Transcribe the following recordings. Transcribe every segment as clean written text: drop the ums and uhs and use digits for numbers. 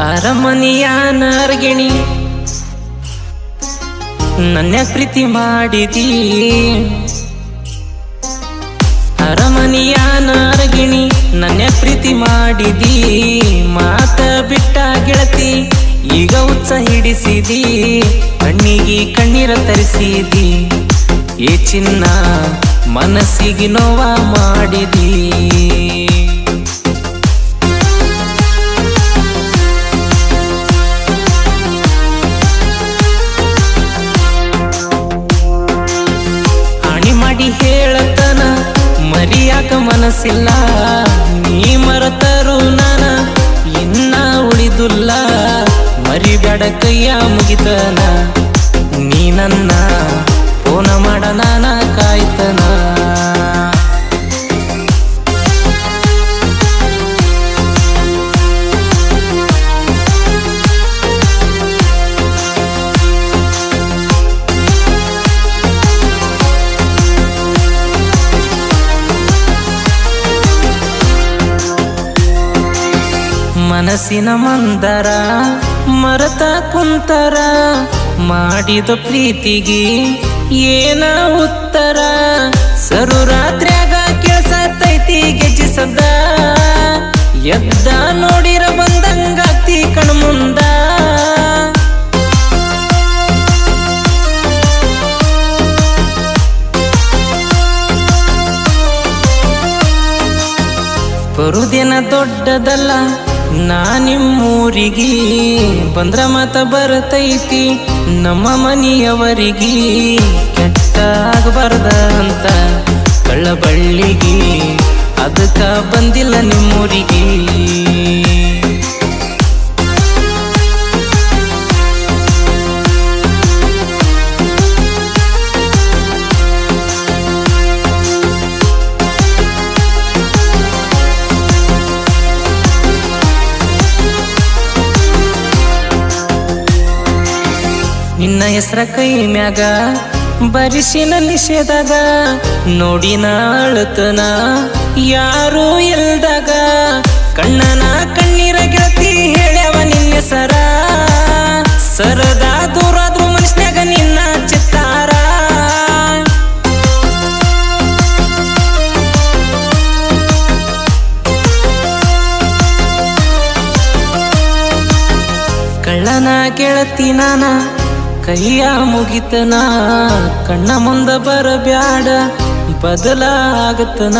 ಅರಮನೆಯ ನಾರ್ಗಿಣಿ ನನ್ನ ಪ್ರೀತಿ ಮಾಡಿದಿ. ಅರಮನೆಯ ನಾರ್ಗಿಣಿ ನನ್ನ ಪ್ರೀತಿ ಮಾಡಿದಿ. ಮಾತ ಬಿಟ್ಟ ಗೆಳತಿ ಈಗ ಉತ್ಸ ಹಿಡಿಸಿದಿ. ಕಣ್ಣಿಗೆ ಕಣ್ಣೀರ ತರಿಸಿದಿ. ಏ ಚಿನ್ನ ಮನಸ್ಸಿಗೆ ನೋವ ಮಾಡಿದಿ. ಹೇಳತನ ಮರಿಯಾಕ ಮನಸ್ಸಿಲ್ಲ. ನೀ ಮರತರು ನಾನ ಇನ್ನ ಉಳಿದುಲ್ಲ. ಮರಿಬೇಡ ಕೈಯ ಮುಗಿತನ. ನೀ ನನ್ನ ಫೋನ ಮಾಡ ನಾನ ಕಾಯ್ತನ. ಮನಸ್ಸಿನ ಮಂದರ ಮರತ ಕುಂತರ. ಮಾಡಿದ ಪ್ರೀತಿಗೆ ಏನ ಉತ್ತರ. ಸರುರಾತ್ರ್ಯಾಗ ಕೇಳ್ಸತೈತಿ ಗೆಜ್ಜೆ ಸದ್ದ. ಎದ್ದ ನೋಡಿರ ಬಂದಂಗಾತಿ ಕಣ್ಮುಂದ. ಬರುದಿನ ದೊಡ್ಡದಲ್ಲ ನಾ ನಿಮ್ಮೂರಿಗೆ. ಬಂದ್ರ ಮತ ಬರ್ತೈತಿ ನಮ್ಮ ಮನೆಯವರಿಗೆ. ಕೆಟ್ಟ ಆಗಬಾರ್ದ ಅಂತ ಕಳ್ಳ ಬಳ್ಳಿಗೆ. ಅದಕ್ಕ ಬಂದಿಲ್ಲ ನಿಮ್ಮೂರಿಗೆ. ನಿನ್ನ ಹೆಸರ ಕೈ ಮ್ಯಾಗ ಬರಿಸಿನ ನಿಷೇಧಾಗ. ನೋಡಿನ ಅಳತನ ಯಾರೂ ಇಲ್ದಾಗ. ಕಣ್ಣನ ಕಣ್ಣೀರ ಗೆಳತಿ ಹೇಳ್ಯವ ನಿನ್ನ ಹೆಸರ. ಸರದ ದೂರಾದ್ರು ಮನಸ್ನ್ಯಾಗ ನಿನ್ನ ಚಿತ್ತಾರ. ಕಳ್ಳನ ಗೆಳತಿ ನಾನ ಕೈಯ ಮುಗಿತನ. ಕಣ್ಣ ಮುಂದ ಬರಬ್ಯಾಡ ಬದಲಾಗತನ.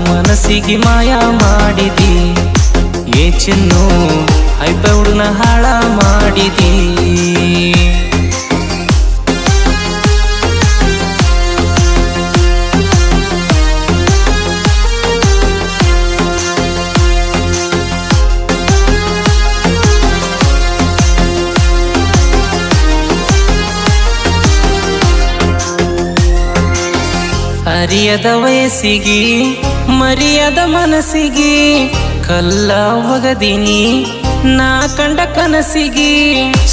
ಮನಸ್ಸಿಗೆ ಮಾಯ ಮಾಡಿದಿ. ಏ ಚಿನ್ನು ಐಬೌಡನ ಹಾಳ ಮಾಡಿದಿ. ಅರಿಯದ ವಯಸ್ಸಿಗೆ ಮರಿಯದ ಮನಸ್ಸಿಗೆ. ಕಲ್ಲ ಒಗದಿನಿ ನಾ ಕಂಡ ಕನಸಿಗೆ.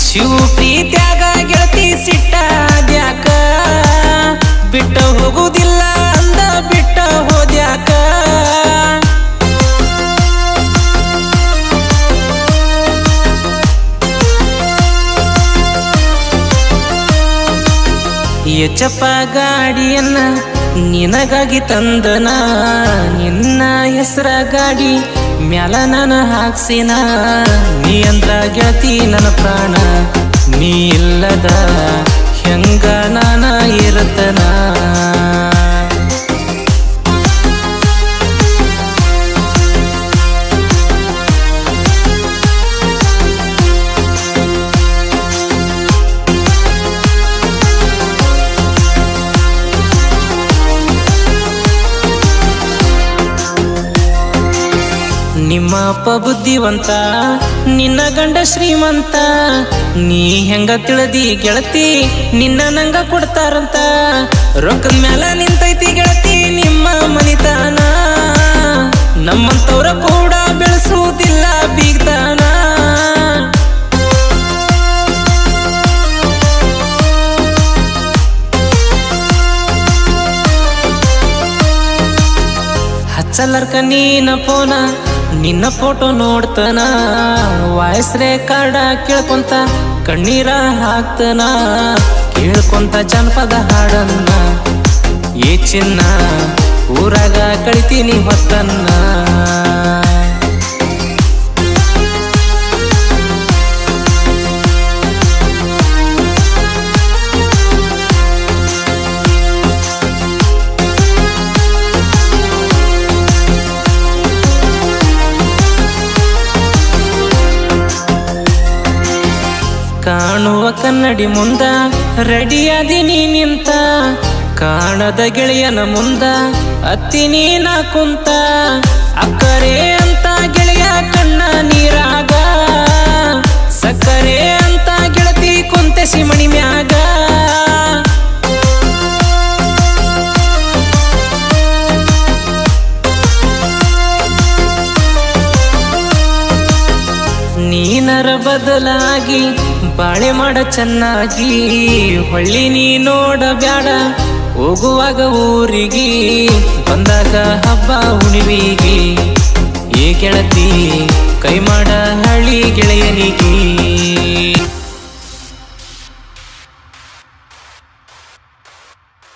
ಶಿವ ಪ್ರೀತ್ಯಾಗ ಗೆಳತಿ ಸಿಟ್ಟಾದ್ಯಾಕ. ಬಿಟ್ಟ ಹೋಗುದಿಲ್ಲ ಅಂದ ಬಿಟ್ಟ ಹೋದ್ಯಾಕ. ಎಚ್ಚಪ್ಪ ಗಾಡಿಯನ್ನ ನಿನಗಾಗಿ ತಂದನ. ನಿನ್ನ ಹೆಸರ ಗಾಡಿ ಮ್ಯಾಲ ನಾನು ಹಾಕ್ಸಿನ. ನೀ ಅಂದ್ರ ಗೆಳತಿ ನನ್ನ ಪ್ರಾಣ. ನೀ ಇಲ್ಲದ ಹೆಂಗ ನಾನ ಇರತನ. ನಿಮ್ಮ ಅಪ್ಪ ಬುದ್ಧಿವಂತ ನಿನ್ನ ಗಂಡ ಶ್ರೀಮಂತ. ನೀ ಹೆಂಗ ತಿಳಿದಿ ಗೆಳತಿ ನಿನ್ನ ನಂಗ ಕೊಡ್ತಾರಂತ. ರೊಕ್ಕದ ಮ್ಯಾಲ ನಿಂತೈತಿ ಗೆಳತಿ ನಿಮ್ಮ ಮನಿತಾನ. ನಮ್ಮಂತವ್ರ ಕೂಡ ಬೆಳೆಸುವುದಿಲ್ಲ ಬೀಗ್ತಾನ. ಹಚ್ಚಲರ್ಕ ನೀನ ಫೋನ ನಿನ್ನ ಫೋಟೋ ನೋಡ್ತನ ವಾಯ್ಸ್ ರೆಕಾರ್ಡ ಕೇಳ್ಕೊಂತ ಕಣ್ಣೀರ ಹಾಕ್ತನ ಕೇಳ್ಕೊಂತ ಜನಪದ ಹಾಡನ್ನ ಏ ಚಿನ್ನ ಊರಾಗ ಕಳಿತೀನಿ ಹೊತ್ತನ್ನ ಕಾಣುವ ಕನ್ನಡಿ ಮುಂದ ರೆಡಿಯಾದಿನಿ ನಿಂತ ಕಾಣದ ಗೆಳೆಯನ ಮುಂದ ಅತ್ತಿನಿ ನಾ ಕುಂತ ಅಕ್ಕರೆ ಅಂತ ಗೆಳೆಯ ಕಣ್ಣ ನೀರಾಗ ಸಕ್ಕರೆ ಅಂತ ಗೆಳತಿ ಕುಂತೆ ಸಿಮಣಿ ಮ್ಯಾಗ ನೀನರ ಬದಲಾಗಿ ಬಾಳೆ ಮಾಡ ಚೆನ್ನಾಗಿ ಹೊಳ್ಳಿ ನೀ ನೋಡ ಬ್ಯಾಡ ಹೋಗುವಾಗ ಊರಿಗೆ ಬಂದಾಗ ಹಬ್ಬ ಹುಣ್ಣಿಮೆಗೆ ಏ ಗೆಳತಿ ಕೈ ಮಾಡ ಹಳ್ಳಿ ಗೆಳೆಯನಿಗೆ